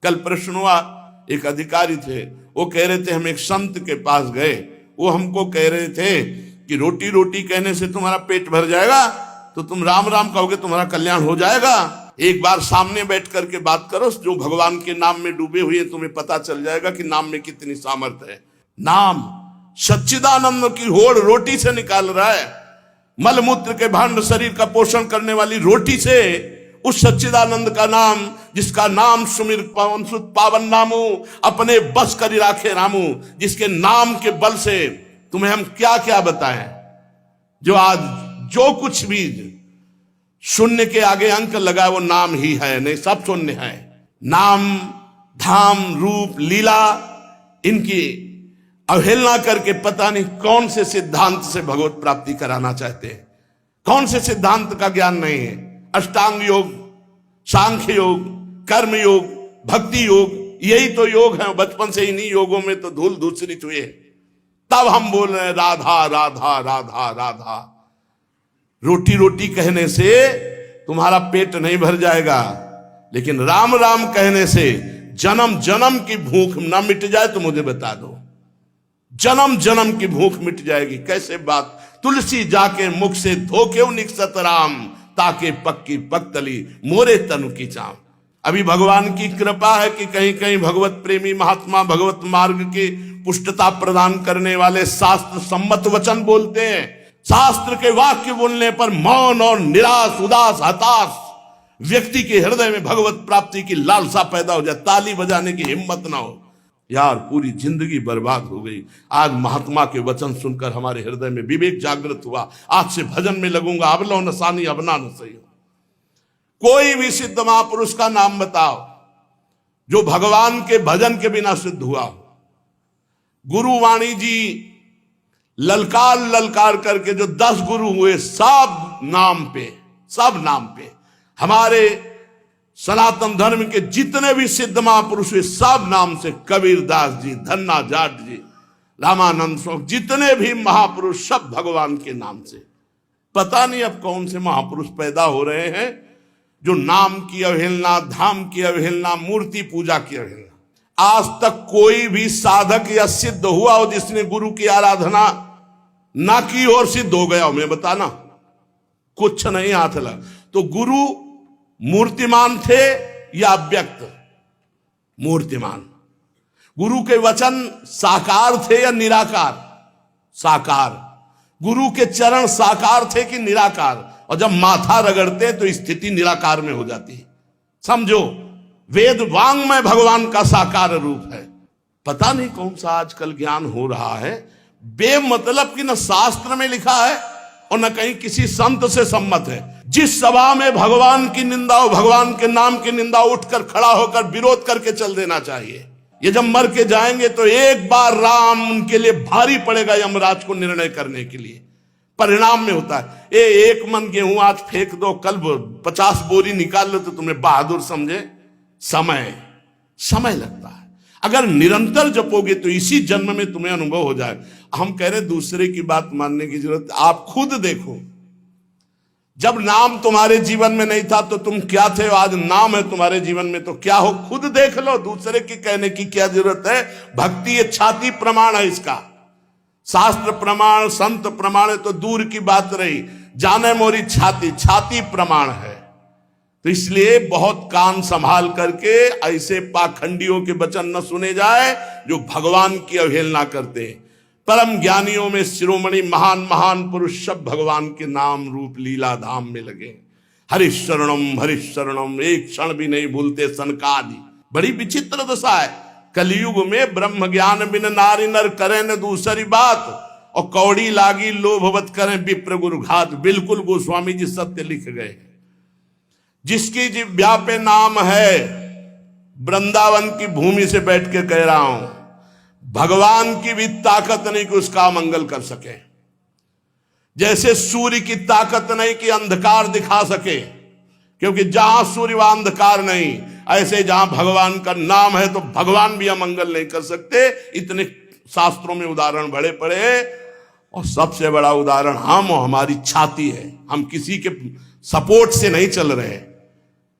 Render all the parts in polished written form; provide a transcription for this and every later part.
कल प्रश्न हुआ, एक अधिकारी थे, वो कह रहे थे हम एक संत के पास गए, वो हमको कह रहे थे कि रोटी रोटी कहने से तुम्हारा पेट भर जाएगा, तो तुम राम राम कहोगे तुम्हारा कल्याण हो जाएगा। एक बार सामने बैठ करके बात करो, जो भगवान के नाम में डूबे हुए, तुम्हें पता चल जाएगा कि नाम में कितनी सामर्थ्य है। नाम सच्चिदानंद की होड़ रोटी से निकाल रहा है। मलमूत्र के भांड शरीर का पोषण करने वाली रोटी से उस सच्चिदानंद का नाम, जिसका नाम सुमिर पवन सुत पावन नामू, अपने बस करी राखे रामू, जिसके नाम के बल से तुम्हें हम क्या क्या बताएं। जो आज जो कुछ भी शून्य के आगे अंक लगा वो नाम ही है, नहीं सब शून्य है। नाम धाम रूप लीला इनकी अवहेलना करके पता नहीं कौन से सिद्धांत से भगवत प्राप्ति कराना चाहते हैं, कौन से सिद्धांत का ज्ञान नहीं है। अष्टांग योग, सांख्य योग, कर्म योग, भक्ति योग, यही तो योग है। बचपन से इन्हीं योगों में तो धूल धूसरित हुए, तब हम बोल रहे हैं राधा राधा राधा राधा। रोटी रोटी कहने से तुम्हारा पेट नहीं भर जाएगा, लेकिन राम राम कहने से जन्म जन्म की भूख ना मिट जाए तो मुझे बता दो, जन्म जन्म की भूख मिट जाएगी। कैसे बात, तुलसी जाके मुख से धोके निकसत राम, ताके पक्की पक्तली मोरे तनु की चाम। अभी भगवान की कृपा है कि कहीं कहीं भगवत प्रेमी महात्मा भगवत मार्ग की पुष्टता प्रदान करने वाले शास्त्र सम्मत वचन बोलते हैं। शास्त्र के वाक्य बोलने पर मौन और निराश उदास हताश व्यक्ति के हृदय में भगवत प्राप्ति की लालसा पैदा हो जाए, ताली बजाने की हिम्मत ना हो। यार पूरी जिंदगी बर्बाद हो गई। आज महात्मा के वचन सुनकर हमारे हृदय में विवेक जागृत हुआ, आज से भजन में लगूंगा। अब लो नसानी अबना न सही हो। कोई भी सिद्ध महापुरुष का नाम बताओ जो भगवान के भजन के बिना सिद्ध हुआ हो। गुरुवाणी जी ललकार ललकार करके जो 10 गुरु हुए, सब नाम पे हमारे सनातन धर्म के जितने भी सिद्ध महापुरुष हुए सब नाम से। कबीरदास जी, धन्ना जाट जी, रामानंद स्वामी, जितने भी महापुरुष सब भगवान के नाम से। पता नहीं अब कौन से महापुरुष पैदा हो रहे हैं जो नाम की अवहेलना, धाम की अवहेलना, मूर्ति पूजा की अवहेलना। आज तक कोई भी साधक या सिद्ध हुआ हो जिसने गुरु की आराधना ना की और सिद्ध हो गया हो, मैं बताना कुछ नहीं हाथ लगा। तो गुरु मूर्तिमान थे या अव्यक्त? मूर्तिमान। गुरु के वचन साकार थे या निराकार? साकार। गुरु के चरण साकार थे कि निराकार? और जब माथा रगड़ते तो स्थिति निराकार में हो जाती है। समझो, वेद वांग्मय भगवान का साकार रूप है। पता नहीं कौन सा आजकल ज्ञान हो रहा है, बेमतलब की न शास्त्र में लिखा है और न कहीं किसी संत से सम्मत है। जिस सभा में भगवान की निंदा हो, भगवान के नाम की निंदा, उठकर खड़ा होकर विरोध करके चल देना चाहिए। ये जब मर के जाएंगे तो एक बार राम उनके लिए भारी पड़ेगा यमराज को निर्णय करने के लिए। परिणाम में होता है एक मन गेहूं आज फेंक दो, कल 50 बोरी निकाल लो तो तुम्हें बहादुर समझे। समय लगता है। अगर निरंतर जपोगे तो इसी जन्म में तुम्हें अनुभव हो जाए। हम कह रहे दूसरे की बात मानने की जरूरत, आप खुद देखो। जब नाम तुम्हारे जीवन में नहीं था तो तुम क्या थे, आज नाम है तुम्हारे जीवन में तो क्या हो, खुद देख लो। दूसरे की कहने की क्या जरूरत है। भक्ति ये छाती प्रमाण है इसका। शास्त्र प्रमाण, संत प्रमाण है तो दूर की बात रही, जाने मोरी छाती प्रमाण है। तो इसलिए बहुत कान संभाल करके ऐसे पाखंडियों के वचन न सुने जाए जो भगवान की अवहेलना करते हैं। परम ज्ञानियों में शिरोमणि महान महान पुरुष सब भगवान के नाम रूप लीला धाम में लगे। हरिशरणम, एक क्षण भी नहीं भूलते सनकादि। बड़ी विचित्र दशा है। कलयुग में ब्रह्म ज्ञान बिन नारी नर करें न दूसरी बात, और कौड़ी लागी लोभवत करें विप्र गुरु घात। बिल्कुल गोस्वामी जी सत्य लिख गए। जिसकी जिह्वा पे नाम है, वृंदावन की भूमि से बैठ के कह रहा हूं, भगवान की भी ताकत नहीं कि उसका मंगल कर सके। जैसे सूर्य की ताकत नहीं कि अंधकार दिखा सके, क्योंकि जहां सूर्य वहां अंधकार नहीं। ऐसे जहां भगवान का नाम है तो भगवान भी अमंगल नहीं कर सकते। इतने शास्त्रों में उदाहरण बड़े पड़े हैं, और सबसे बड़ा उदाहरण हम और हमारी छाती है। हम किसी के सपोर्ट से नहीं चल रहे,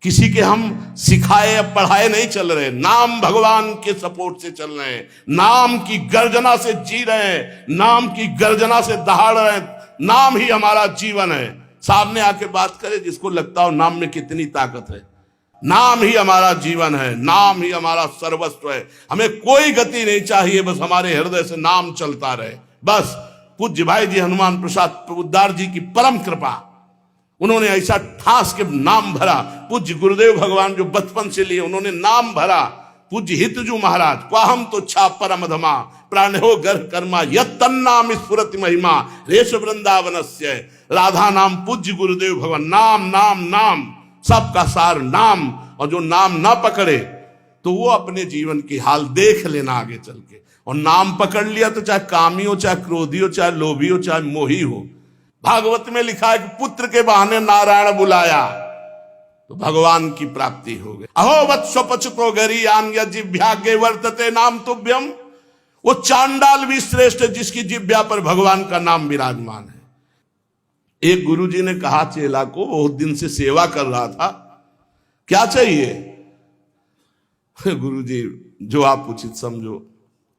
किसी के हम सिखाए या पढ़ाए नहीं चल रहे, नाम भगवान के सपोर्ट से चल रहे हैं, नाम की गर्जना से जी रहे हैं, नाम की गर्जना से दहाड़ रहे हैं। नाम ही हमारा जीवन है। सामने आके बात करे जिसको लगता हो नाम में कितनी ताकत है। नाम ही हमारा जीवन है, नाम ही हमारा सर्वस्व है। हमें कोई गति नहीं चाहिए, बस हमारे हृदय से नाम चलता रहे। बस पूज्य भाई जी हनुमान प्रसाद पोद्दार जी की परम कृपा, उन्होंने ऐसा ठास के नाम भरा। पूज्य गुरुदेव भगवान जो बचपन से लिए उन्होंने नाम भरा। पूज्य हितजू महाराज क्वाहम तो छा परम धमा प्राण हो घर कर्मा यन्नाम स्फुरति महिमा रेश वृंदावनस्य। राधा नाम पूज्य गुरुदेव भगवान, नाम नाम नाम सबका सार नाम। और जो नाम ना पकड़े तो वो अपने जीवन की हाल देख लेना आगे चल के। और नाम पकड़ लिया तो चाहे कामी हो, चाहे क्रोधी हो, चाहे लोभी हो, चाहे मोही हो। भागवत में लिखा है कि पुत्र के बहाने नारायण बुलाया तो भगवान की प्राप्ति हो गई। अहो वत्स पचतो गरीयान जिभ्यागे वर्तते नाम तुभ्यम। वो चांडाल भी श्रेष्ठ है जिसकी जिभ्या पर भगवान का नाम विराजमान है। एक गुरुजी ने कहा चेला को, बहुत दिन से सेवा कर रहा था, क्या चाहिए? गुरुजी जो आप उचित समझो।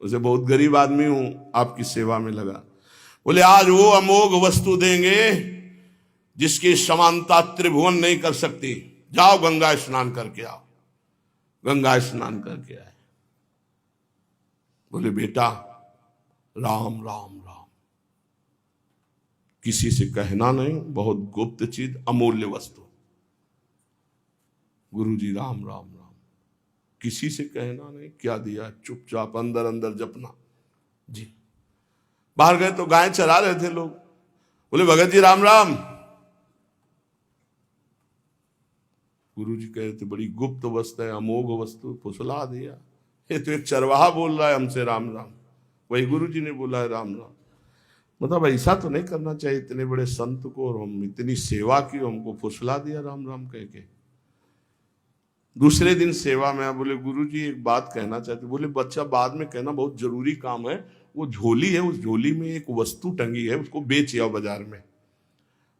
उसे बहुत गरीब आदमी हूं, आपकी सेवा में लगा। बोले आज वो अमोघ वस्तु देंगे जिसकी समानता त्रिभुवन नहीं कर सकती। जाओ गंगा स्नान करके आओ। गंगा स्नान करके आए। बोले बेटा राम राम राम, किसी से कहना नहीं, बहुत गुप्त चीज, अमूल्य वस्तु। गुरुजी राम राम राम, किसी से कहना नहीं। क्या दिया? चुपचाप अंदर अंदर जपना जी। बाहर गए तो गाय चरा रहे थे लोग। बोले भगत जी राम राम। गुरुजी कह रहे थे बड़ी गुप्त वस्तु है, अमोघ वस्तु, फुसला दिया। ये तो एक चरवाहा बोल रहा है हमसे राम राम, वही गुरुजी ने बोला है राम राम। मतलब ऐसा तो नहीं करना चाहिए इतने बड़े संत को, और हम इतनी सेवा की, हमको फुसला दिया राम राम कह के। दूसरे दिन सेवा में बोले गुरुजी एक बात कहना चाहते। बोले बच्चा बाद में कहना, बहुत जरूरी काम है। वो झोली है, उस झोली में एक वस्तु टंगी है, उसको बेच आओ बाजार में,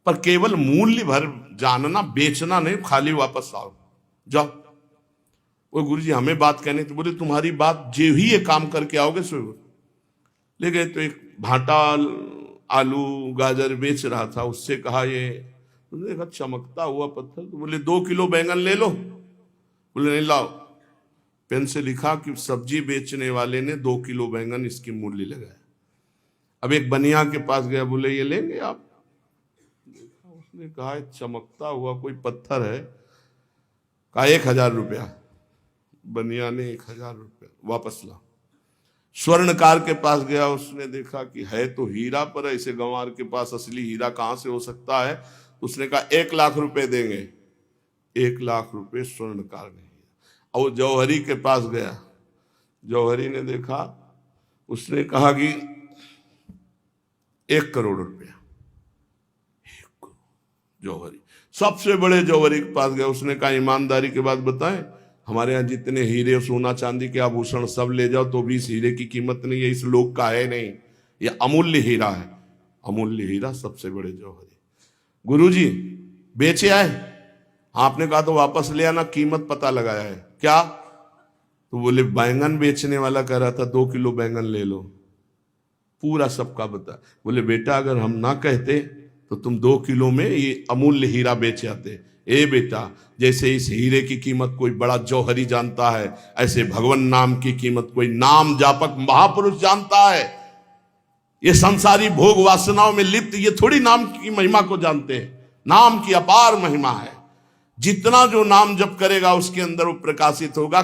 पर केवल मूल्य भर जानना, बेचना नहीं, खाली वापस आओ, जाओ। वो गुरुजी हमें बात कहने तो बोले तुम्हारी बात जे ही ये काम करके आओगे सो। ले गए तो एक भाटा आलू गाजर बेच रहा था, उससे कहा ये, उसने देखा चमकता हुआ पत्थर, तो बोले 2 किलो बैंगन ले लो। बोले नहीं लाओ। पेन से लिखा कि सब्जी बेचने वाले ने 2 किलो बैंगन इसकी मूल्य लगाया। अब एक बनिया के पास गया, बोले ये लेंगे आप? उसने कहा चमकता हुआ कोई पत्थर है। कहा 1000 रुपया। बनिया ने 1000 रुपया वापस ला। स्वर्णकार के पास गया, उसने देखा कि है तो हीरा, पर ऐसे गंवार के पास असली हीरा कहां से हो सकता है। उसने कहा 1 लाख रुपए देंगे। 1 लाख रुपए स्वर्णकार ने। और जौहरी के पास गया, जौहरी ने देखा, उसने कहा कि 1 करोड़ रुपया। जौहरी सबसे बड़े जौहरी के पास गया, उसने कहा ईमानदारी के बात बताएं, हमारे यहाँ जितने हीरे सोना चांदी के आभूषण सब ले जाओ तो भी इस हीरे की कीमत नहीं है, इस लोक का है नहीं, ये अमूल्य हीरा है। अमूल्य हीरा सबसे बड़े जौहरी। गुरुजी बेचे आए? आपने कहा तो वापस ले आना, कीमत पता लगाया है। क्या? तो बोले बैंगन बेचने वाला कह रहा था 2 किलो बैंगन ले लो, पूरा सबका बता। बोले बेटा अगर हम ना कहते तो तुम 2 किलो में ये अमूल्य हीरा बेच आते। ए बेटा, जैसे इस हीरे की कीमत कोई बड़ा जौहरी जानता है, ऐसे भगवान नाम की कीमत कोई नाम जापक महापुरुष जानता है। ये संसारी भोग वासनाओं में लिप्त ये थोड़ी नाम की महिमा को जानते हैं। नाम की अपार महिमा है। जितना जो नाम जप करेगा उसके अंदर वो प्रकाशित होगा।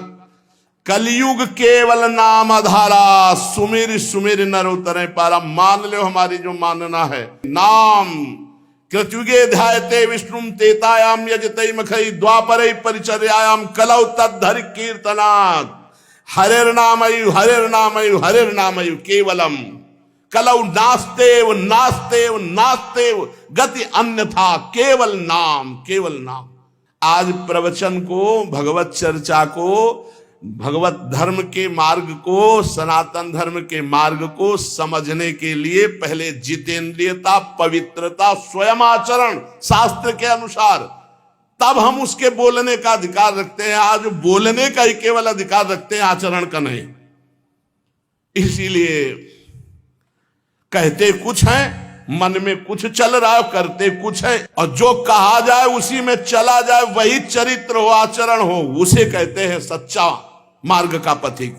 कलयुग केवल नाम आधारा, सुमिर सुमिर नर उतरे पारा। मान लो हमारी जो मानना है, नाम कृतयुगे ध्यायते विष्णुम तेतायाम यजते मखई द्वापरे परिचर्यायाम कलौ तद्धरि कीर्तनात्। हरेर नामयु हरेर नामयु हरेर नामयु केवलम कलौ नास्तेव नास्तेव नास्तेव गति अन्यथा केवल नाम केवल नाम। आज प्रवचन को, भगवत चर्चा को, भगवत धर्म के मार्ग को, सनातन धर्म के मार्ग को समझने के लिए पहले जितेंद्रियता, पवित्रता, स्वयं आचरण शास्त्र के अनुसार, तब हम उसके बोलने का अधिकार रखते हैं। आज बोलने का ही केवल अधिकार रखते हैं, आचरण का नहीं। इसीलिए कहते कुछ हैं, मन में कुछ चल रहा है, करते कुछ है, और जो कहा जाए उसी में चला जाए, वही चरित्र हो, आचरण हो, उसे कहते हैं सच्चा मार्ग का पथिक।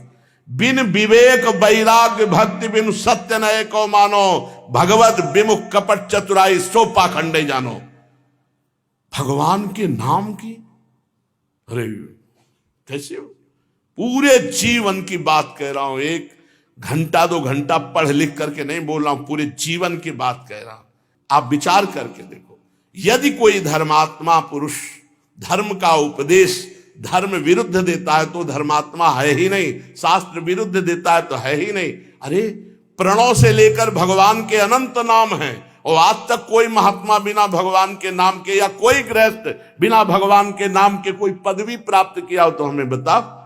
बिन विवेक वैराग्य भक्ति बिन सत्य नए को मानो, भगवत विमुख कपट चतुराई सो पाखंडे जानो। भगवान के नाम की, अरे कैसे पूरे जीवन की बात कह रहा हूं, एक घंटा 2 घंटा पढ़ लिख करके नहीं बोल रहा हूं, पूरे जीवन की बात कह रहा हूं। आप विचार करके देखो, यदि कोई धर्मात्मा पुरुष धर्म का उपदेश धर्म विरुद्ध देता है तो धर्मात्मा है ही नहीं, शास्त्र विरुद्ध देता है तो है ही नहीं। अरे प्रणव से लेकर भगवान के अनंत नाम हैं, और आज तक कोई महात्मा बिना भगवान के नाम के, या कोई गृहस्थ बिना भगवान के नाम के कोई पदवी प्राप्त किया हो तो हमें बताओ।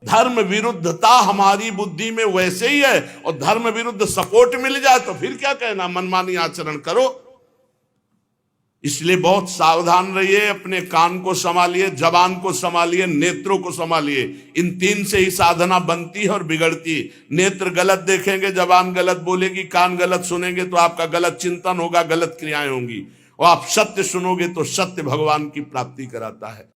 धर्म विरुद्धता हमारी बुद्धि में वैसे ही है, और धर्म विरुद्ध सपोर्ट मिल जाए तो फिर क्या कहना, मनमानी आचरण करो। इसलिए बहुत सावधान रहिए, अपने कान को संभालिए, जबान को संभालिए, नेत्रों को संभालिए। इन 3 से ही साधना बनती है और बिगड़ती। नेत्र गलत देखेंगे, जबान गलत बोलेगी, कान गलत सुनेंगे तो आपका गलत चिंतन होगा, गलत क्रियाएं होंगी, और आप सत्य सुनोगे तो सत्य भगवान की प्राप्ति कराता है।